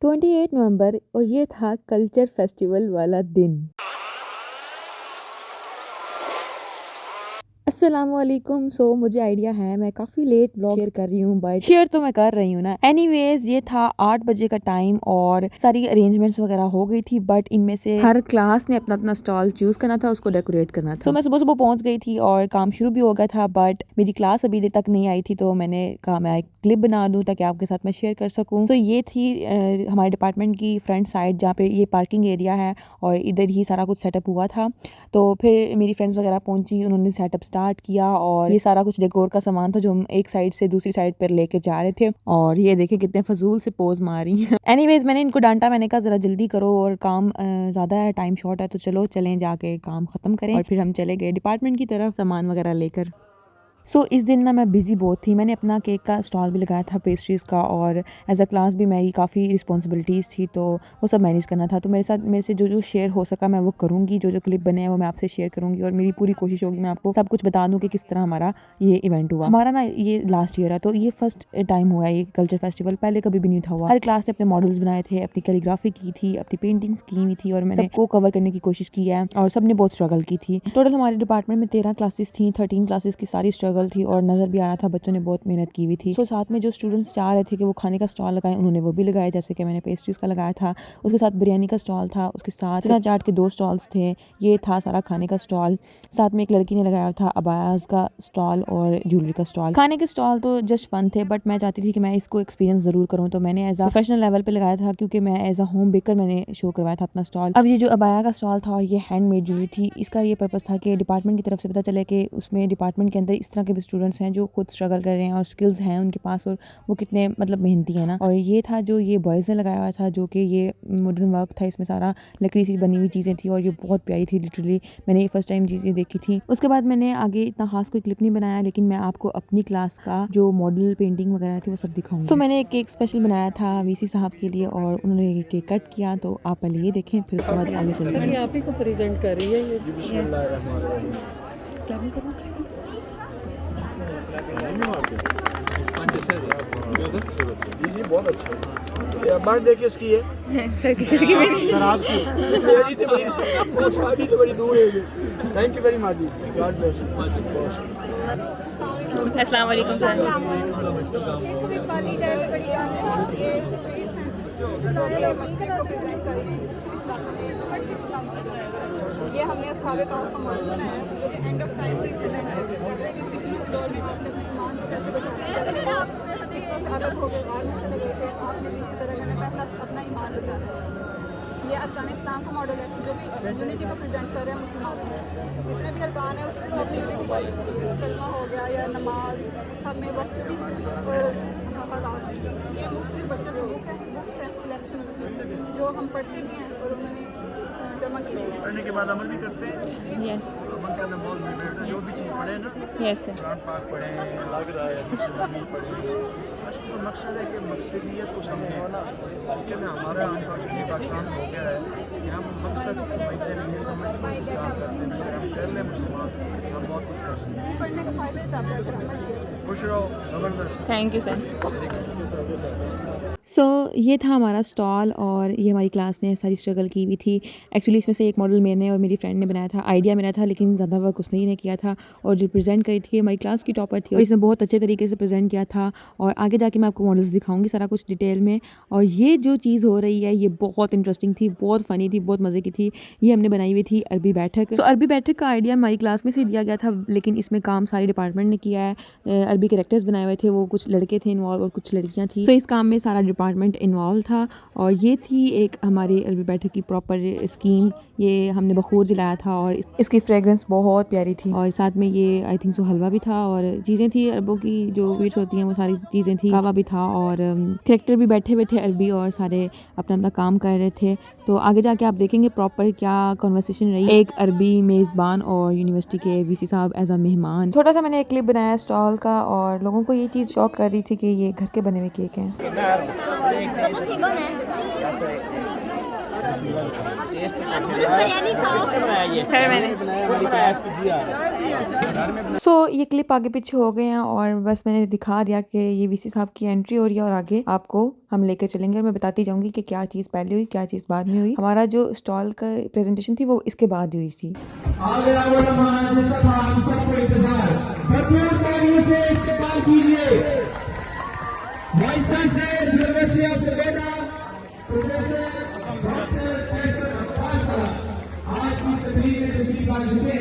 28 नवंबर और ये था कल्चर फेस्टिवल वाला दिन। अस्सलामुअलैकुम। मुझे आइडिया है मैं काफ़ी लेट ब्लॉग शेयर कर रही हूँ, बट शेयर तो मैं कर रही हूँ ना। एनीवेज ये था 8 बजे का टाइम और सारी अरेंजमेंट्स वगैरह हो गई थी, बट इनमें से हर क्लास ने अपना अपना स्टॉल चूज करना था, उसको डेकोरेट करना था। मैं सुबह सुबह पहुंच गई थी और काम शुरू भी हो गया था, बट मेरी क्लास अभी तक नहीं आई थी, तो मैंने कहा मैं एक क्लिप बना दूँ ताकि आपके साथ मैं शेयर कर सकूँ। ये थी हमारे डिपार्टमेंट की फ्रंट साइड जहाँ पे ये पार्किंग एरिया है और इधर ही सारा कुछ सेटअप हुआ था। तो फिर मेरी फ्रेंड्स वगैरह पहुंची, उन्होंने सेटअप स्टार्ट किया और ये सारा कुछ डेकोर का सामान था जो हम एक साइड से दूसरी साइड पर लेके जा रहे थे। और ये देखे कितने फजूल से पोज मार रही हैं। एनीवेज मैंने इनको डांटा, मैंने कहा जरा जल्दी करो और काम ज़्यादा है, टाइम शॉर्ट है, तो चलो चलें जाके काम ख़त्म करें। और फिर हम चले गए डिपार्टमेंट की तरफ सामान वगैरह लेकर। इस दिन ना मैं बिज़ी बहुत थी। मैंने अपना केक का स्टॉल भी लगाया था, पेस्ट्रीज़ का, और एज अ क्लास भी मेरी काफ़ी रिस्पॉन्सिबिलिटीज़ थी, तो वो सब मैनेज करना था। तो मेरे से जो शेयर हो सका मैं वो करूँगी, जो क्लिप बने हैं वो मैं आपसे शेयर करूँगी और मेरी पूरी कोशिश होगी मैं आपको सब कुछ बता दूँ कि किस तरह हमारा ये इवेंट हुआ। हमारा ना ये लास्ट ईयर है, तो ये फर्स्ट टाइम हुआ है ये कल्चर फेस्टिवल, पहले कभी भी नहीं था हुआ। हर क्लास ने अपने मॉडल्स बनाए थे, अपनी कैलीग्राफी की थी, अपनी पेंटिंग्स की हुई थी और मैंने सबको कवर करने की कोशिश की है और सबने बहुत स्ट्रगल की थी। टोटल हमारे डिपार्टमेंट में 13 क्लासेस थी, 13 क्लासेस की सारी स्ट्रगल थी और नज़र भी आ रहा था बच्चों ने बहुत मेहनत की हुई थी। साथ में जो स्टूडेंट्स चाह रहे थे कि वो खाने का स्टॉल लगाएं, उन्होंने वो भी लगाया, जैसे कि मैंने पेस्ट्रीज का लगाया था, उसके साथ बिरयानी का स्टॉल था, उसके साथ चना चाट के 2 स्टॉल्स थे, ये था सारा खाने का स्टॉल। साथ में एक लड़की ने लगाया था अबायाज का स्टॉल और ज्वेलरी का स्टॉल। खाने के स्टॉल तो जस्ट फन थे, बट मैं चाहती थी कि मैं इसको एक्सपीरियंस ज़रूर करूँ, तो मैंने एज अ प्रोफेशनल लेवल पे लगाया था, क्योंकि मैं एज अ होम बेकर मैंने शो करवाया था अपना स्टॉल। अब ये जो अबाया का स्टॉल था और ये हैंडमेड ज्वेलरी थी, इसका ये पर्पज़ था कि डिपार्टमेंट की तरफ से पता चले कि उसमें डिपार्टमेंट के अंदर इस तरह के भी स्टूडेंट्स हैं जो खुद स्ट्रगल कर रहे हैं और स्किल्स हैं उनके पास और वो कितने मतलब मेहनती है ना। और ये था जो ये बॉयज़ ने लगाया हुआ था, जो कि ये मॉडर्न वर्क था, इसमें सारा लकड़ी से बनी हुई चीज़ें थी और ये बहुत प्यारी थी। लिटरली मैंने ये फर्स्ट टाइम चीज़ें देखी थी। उसके बाद मैंने आगे इतना खास कोई क्लिप नहीं बनाया, लेकिन मैं आपको अपनी क्लास का जो मॉडल पेंटिंग वगैरह थी वो सब दिखाऊंगी। मैंने एक केक स्पेशल बनाया था वीसी साहब के लिए और उन्होंने ये केक कट किया, तो आप पहले ये देखें फिर उसके बाद आगे चलते हैं। आप ही को प्रेजेंट कर रही है ये। जी बहुत अच्छा है। बर्थडे किसकी है? सर आपकी। मेरी तो बड़ी शादी तो बड़ी दूर है। Thank you very much ji, God bless you. अस्सलाम वालेकुम सर। ये हमने अस्हाबे कहाफ का मॉडल बनाया है, जो कि एंड ऑफ टाइम रिप्रेजेंट करता है कि फिटनेस दौर में आपने अपने ईमान को कैसे बचाया, फिटनेस से अलग हो गए, आर्मी से लगे थे, आपने भी इसी तरह मैंने पहला अपना ईमान बचाया। ये अरकान इस्लाम का मॉडल है, जो कि यूनिटी को प्रेजेंट कर रहे हैं मुसलमानों में। जितने भी अरकान है उसके सब में यूनिटी का कलमा हो गया या नमाज, सब में वक्त भी और हफाज़त भी। ये मुख्तलिफ बच्चों की बुक्स हैं इलेक्शन की, जो हम पढ़ते भी हैं और उन्होंने जमा की। पढ़ने के बाद अमल भी करते हैं। यस अमल करना बहुत ज़रूरी है। जो भी चीज़ पढ़े ना, यस सर। कुरान पाक पढ़ें, लग रहा है पढ़ें, बस वो मकसद है कि मकसदियत को समझें। लेकिन हमारा अनफॉर्चुनेटली पाकिस्तान हो गया है कि हम मकसद समझते नहीं है, समझ काम करते नहीं। अगर हम कर लें मुसलमान तो हम बहुत कुछ कर सकते हैं। पढ़ने का फ़ायदा ही था अगर अमल किया। खुश रहो, ज़बरदस्त। Thank you sir. ये था हमारा स्टॉल और ये हमारी क्लास ने सारी स्ट्रगल की हुई थी। एक्चुअली इसमें से एक मॉडल मैंने और मेरी फ्रेंड ने बनाया था, आइडिया मेरा था, लेकिन ज़्यादा वर्क उसने ही नहीं किया था। और जो प्रेजेंट करी थी हमारी क्लास की टॉपर थी और इसने बहुत अच्छे तरीके से प्रेजेंट किया था। और आगे जाके मैं आपको मॉडल्स दिखाऊंगी सारा कुछ डिटेल में। और ये जो चीज़ हो रही है ये बहुत इंटरेस्टिंग थी, बहुत फ़नी थी, बहुत मज़े की थी। ये हमने बनाई हुई थी अरबी बैठक। अरबी बैठक का आइडिया हमारी क्लास में से दिया गया था, लेकिन इसमें काम सारे डिपार्टमेंट ने किया है। अरबी कैरेक्टर्स बनाए हुए थे, वो कुछ लड़के थे इन्वॉल्व और कुछ लड़कियाँ थी। इस काम में सारा डिपार्टमेंट इन्वॉल्व था। और ये थी एक हमारी अरबी बैठक की प्रॉपर स्कीम। ये हमने बखूर जलाया था और इसकी फ्रेग्रेंस बहुत प्यारी थी। और साथ में ये आई थिंक सो हलवा भी था और चीज़ें थी अरबों की जो स्वीट्स होती हैं वो सारी चीज़ें थी, कावा भी था और करेक्टर भी बैठे हुए थे अरबी और सारे अपना अपना काम कर रहे थे। तो आगे जाके आप देखेंगे प्रॉपर क्या कन्वर्सेशन रही, एक अरबी मेज़बान और यूनिवर्सिटी के वीसी साहब एज अ मेहमान। छोटा सा मैंने एक क्लिप बनाया स्टॉल का और लोगों को ये चीज़ शॉक कर रही थी कि ये घर के बने हुए केक हैं। तो सीबन है सो ये क्लिप आगे पीछे हो गए हैं और बस मैंने दिखा दिया कि ये वीसी साहब की एंट्री हो रही है और आगे आपको हम लेकर चलेंगे और मैं बताती जाऊंगी कि क्या चीज़ पहले हुई क्या चीज़ बाद में हुई। हमारा जो स्टॉल का प्रेजेंटेशन थी वो इसके बाद हुई थी। आगे वाला महाराज जिसका था हम सबको इंतजार भरपूर तालियों से इस्तेमाल कीजिए वाइस चांसलर यूनिवर्सिटी ऑफ सवेदा प्रोफेसर डॉक्टर कैसर अब्बास साहब आज की तकरीर में तशरीफ ला चुके हैं।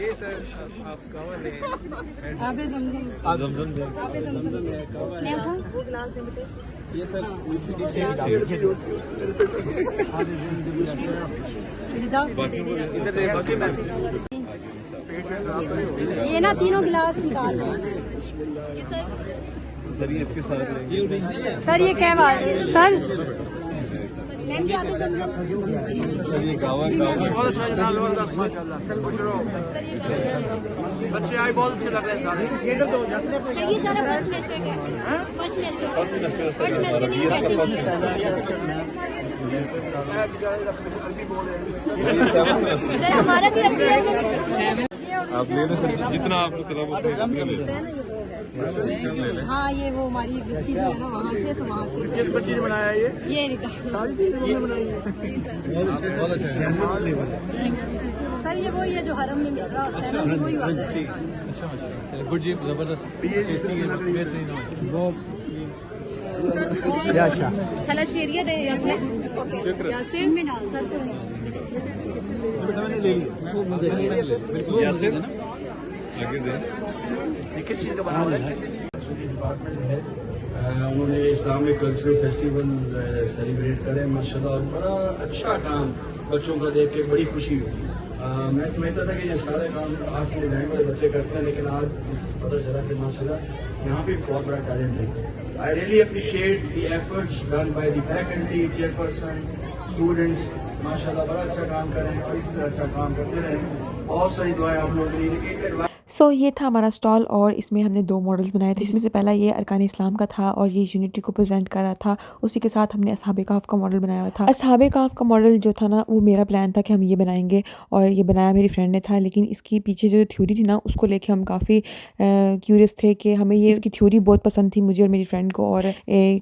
ये सर आप कहाँ हैं? आबे जमजम जमजम वो गिलास दे बेटे ये सर मीठी डिश है इधर दे बाकी में ये ना तीनों गिलास निकाल लो सर ये इसके साथ लेंगे सर ये क्या बात है सर सर ये गावा बहुत अच्छा जनाब माशाल्लाह माशाल्लाह बच्चे आए बहुत अच्छे लग रहे हैं सारे ये तो सर ये सारा फर्स्ट सेमेस्टर का है फर्स्ट सेमेस्टर नहीं कैसे सर हमारा भी अभी आप ले लो सर जितना आप लोग चला उतना ले लो हाँ ये वो हमारी बच्ची जो है ना वहाँ से तो वहाँ से किस बच्ची ने बनाया ये निकाल सारी चीजें बनाई है बहुत अच्छा है सर ये वही है जो हरम में मिल रहा होता है ना वही वाला है चलो गुड जी जबरदस्त टेस्टी है बेहतरीन थला शेरिया दे यासिर में डाल सर तो यासिर आगे दे किस चीज़ का बना हुआ है डिपार्टमेंट है उन्होंने इस्लामिक कल्चरल फेस्टिवल सेलिब्रेट करें माशाल्लाह और बड़ा अच्छा काम बच्चों का देख के बड़ी खुशी हुई। मैं समझता था कि ये सारे काम आज से डिजाइन वाले बच्चे करते हैं लेकिन आज पता चला कि माशाल्लाह यहाँ पे बहुत बड़ा टैलेंट है। I really appreciate the efforts done by the faculty chairperson students माशाल्लाह बड़ा अच्छा काम करें और इसी तरह अच्छा काम करते रहें। बहुत सारी दुआएं हम लोग के लिए। सो ये था हमारा स्टॉल और इसमें हमने 2 मॉडल्स बनाए थे। इसमें से पहला ये अरकान इस्लाम का था और ये यूनिटी को प्रेजेंट कर रहा था। उसी के साथ हमने असहाबे कहफ का मॉडल बनाया हुआ था। असहाबे कहफ का मॉडल जो था ना वो मेरा प्लान था कि हम ये बनाएंगे और ये बनाया मेरी फ्रेंड ने था, लेकिन इसकी पीछे जो थ्योरी थी ना उसको लेके हम काफ़ी क्यूरियस थे कि हमें ये इसकी थ्योरी बहुत पसंद थी मुझे और मेरी फ्रेंड को और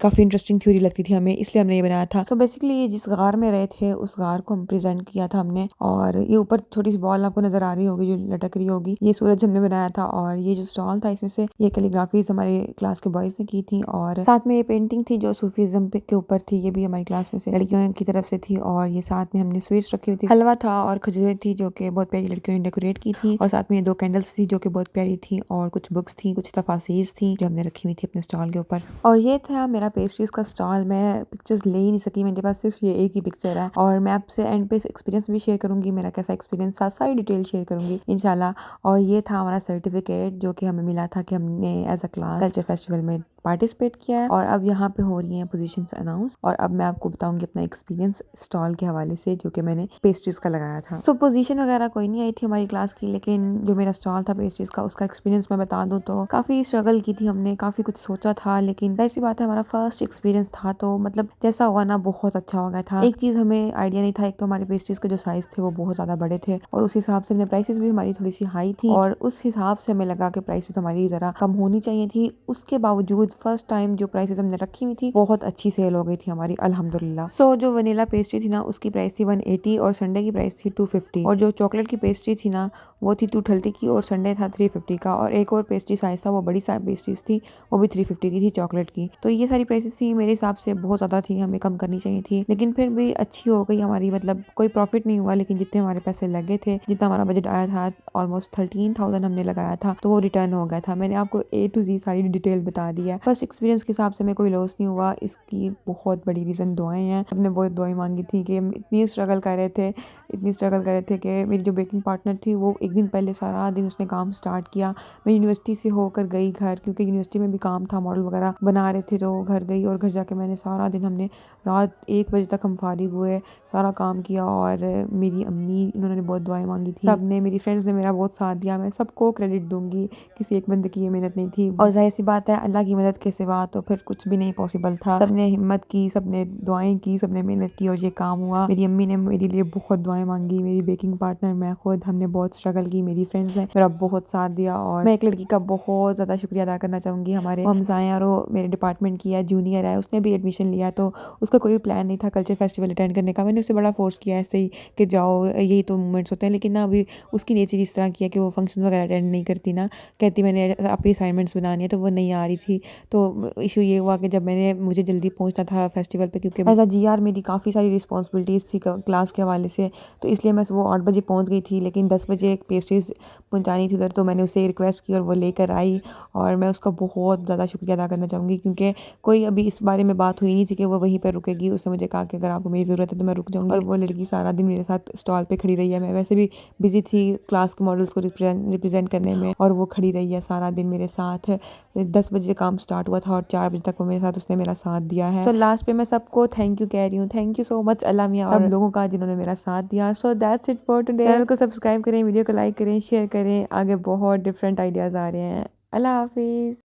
काफ़ी इंटरेस्टिंग थ्योरी लगती थी हमें, इसलिए हमने ये बनाया था। सो बेसिकली ये जिस गार में रहे थे उस गार को हम प्रेजेंट किया था हमने और ये ऊपर छोटी सी बॉल आपको नज़र आ रही होगी जो लटक रही होगी, ये सूरज हमने बनाया था। और ये जो स्टॉल था इसमें से ये कैलीग्राफीज हमारे क्लास के बॉयज़ ने की थी और साथ में ये पेंटिंग थी जो सूफीज़म के ऊपर थी, ये भी हमारी क्लास में से लड़कियों की तरफ से थी। और ये साथ में हमने स्वीट्स रखी हुई थी, हलवा था और खजूरें थी जो कि बहुत प्यारी लड़कियों ने डेकोरेट की थी और साथ में ये 2 कैंडल्स थी जो कि बहुत प्यारी थी और कुछ बुक्स थी, कुछ तफासीर थी जो हमने रखी हुई थी अपने स्टॉल के ऊपर। और ये था मेरा पेस्ट्रीज का स्टॉल। मैं पिक्चर्स ले ही नहीं सकी, मेरे पास सिर्फ ये एक ही पिक्चर है और मैं आपसे एंड पे एक्सपीरियंस भी शेयर करूंगी, मेरा कैसा एक्सपीरियंस था सारी डिटेल शेयर करूंगी इंशाल्लाह। और ये था हमारा सर्टिफिकेट जो कि हमें मिला था कि हमने as a class culture festival में पार्टिसिपेट किया है। और अब यहाँ पे हो रही हैं पोजीशंस अनाउंस और अब मैं आपको बताऊंगी अपना एक्सपीरियंस स्टॉल के हवाले से जो कि मैंने पेस्ट्रीज का लगाया था। सो पोजीशन वगैरह कोई नहीं आई थी हमारी क्लास की, लेकिन जो मेरा स्टॉल था पेस्ट्रीज का उसका एक्सपीरियंस मैं बता दूं तो काफ़ी स्ट्रगल की थी हमने, काफ़ी कुछ सोचा था, लेकिन ऐसी बात है हमारा फर्स्ट एक्सपीरियंस था तो मतलब जैसा हुआ ना बहुत अच्छा हो गया था। एक चीज़ हमें आइडिया नहीं था, एक तो हमारे पेस्ट्रीज के जो साइज़ थे वो बहुत ज़्यादा बड़े थे और उस हिसाब से हमने प्राइसेस भी हमारी थोड़ी सी हाई थी और उस हिसाब से हमें लगा कि प्राइसेस हमारी ज़रा कम होनी चाहिए थी। उसके बावजूद फर्स्ट टाइम जो प्राइसेस हमने रखी हुई थी बहुत अच्छी सेल हो गई थी हमारी अल्हम्दुलिल्लाह। सो जो वनीला पेस्ट्री थी ना उसकी प्राइस थी 180 और संडे की प्राइस थी 250 और जो चॉकलेट की पेस्ट्री थी ना वो थी 230 की और संडे था 350 का और एक और पेस्ट्री साइज था वो बड़ी साइज पेस्ट्रीज थी वो भी 350 की थी चॉकलेट की। तो ये सारी प्राइसेस थी मेरे हिसाब से बहुत ज़्यादा थी, हमें कम करनी चाहिए थी, लेकिन फिर भी अच्छी हो गई हमारी, मतलब कोई प्रॉफिट नहीं हुआ, लेकिन जितने हमारे पैसे लगे थे जितना हमारा बजट आया था ऑलमोस्ट 13,000 हमने लगाया था तो वो रिटर्न हो गया था। मैंने आपको A to Z सारी डिटेल बता दी है फर्स्ट एक्सपीरियंस के हिसाब से मैं कोई लॉस नहीं हुआ। इसकी बहुत बड़ी रीज़न दुआएं हैं। सबने बहुत दुआएं मांगी थी कि हम इतनी स्ट्रगल कर रहे थे कि मेरी जो बेकिंग पार्टनर थी वो एक दिन पहले सारा दिन उसने काम स्टार्ट किया। मैं यूनिवर्सिटी से होकर गई घर, क्योंकि यूनिवर्सिटी में भी काम था, मॉडल वगैरह बना रहे थे, तो घर गई और घर जाके मैंने सारा दिन, हमने रात 1 बजे तक हम फारिग हुए, सारा काम किया। और मेरी अम्मी, इन्होंने बहुत दुआएं मांगी थी, सबने, मेरी फ्रेंड्स ने मेरा बहुत साथ दिया। मैं सबको क्रेडिट दूंगी, किसी एक बंदे की ये मेहनत नहीं थी। और जाहिर सी बात है, अल्लाह की मदद के सिवा तो फिर कुछ भी नहीं पॉसिबल था। सबने हिम्मत की, सबने दुआएं की, सबने मेहनत की और ये काम हुआ। मेरी अम्मी ने मेरे लिए बहुत दुआएं मांगी, मेरी बेकिंग पार्टनर, मैं खुद, हमने बहुत स्ट्रगल की, मेरी फ्रेंड्स ने मेरा बहुत साथ दिया। और मैं एक लड़की का बहुत ज़्यादा शुक्रिया अदा करना चाहूँगी, हमारे हमसाए, और वो मेरे डिपार्टमेंट की है, जूनियर है, उसने भी एडमिशन लिया, तो उसका कोई प्लान नहीं था कल्चर फेस्टिवल अटेंड करने का। मैंने उसे बड़ा फोर्स किया ऐसे ही कि जाओ, यही तो मोमेंट्स होते हैं, लेकिन ना अभी उसकी नेचर इस तरह की है कि वो फंक्शंस वगैरह अटेंड नहीं करती ना, कहती मैंने अपनी असाइनमेंट्स बनानी है, तो वो नहीं आ रही थी। तो इशू ये हुआ कि जब मुझे जल्दी पहुंचना था फेस्टिवल पे, क्योंकि एज अ जीआर मेरी काफ़ी सारी रिस्पॉन्सिबिलिटीज़ थी क्लास के हवाले से, तो इसलिए मैं वो 8 बजे पहुंच गई थी, लेकिन 10 बजे एक पेस्ट्रीज पहुंचानी थी उधर, तो मैंने उसे रिक्वेस्ट की और वो लेकर आई। और मैं उसका बहुत ज़्यादा शुक्रिया अदा करना चाहूँगी, क्योंकि कोई अभी इस बारे में बात हुई नहीं थी कि वो वहीं पर रुकेगी। उसने मुझे कहा कि अगर आपको मेरी ज़रूरत है तो मैं रुक जाऊँगी, और वो लड़की सारा दिन मेरे साथ स्टॉल पे खड़ी रही है। मैं वैसे भी बिजी थी क्लास के मॉडल्स को रिप्रेजेंट करने में, और वो खड़ी रही है सारा दिन मेरे साथ। 10 बजे काम स्टार्ट हुआ था और 4 बजे तक वो मेरे साथ, उसने मेरा साथ दिया है। सो लास्ट पे मैं सबको थैंक यू कह रही हूँ, थैंक यू सो मच अल्लाह मियां सब लोगों का जिन्होंने मेरा साथ दिया। So that's it for today. Channel को सब्सक्राइब करें, वीडियो को लाइक करें, शेयर करें, आगे बहुत डिफरेंट आइडियाज़ आ रहे हैं। अल्लाह हाफिज़।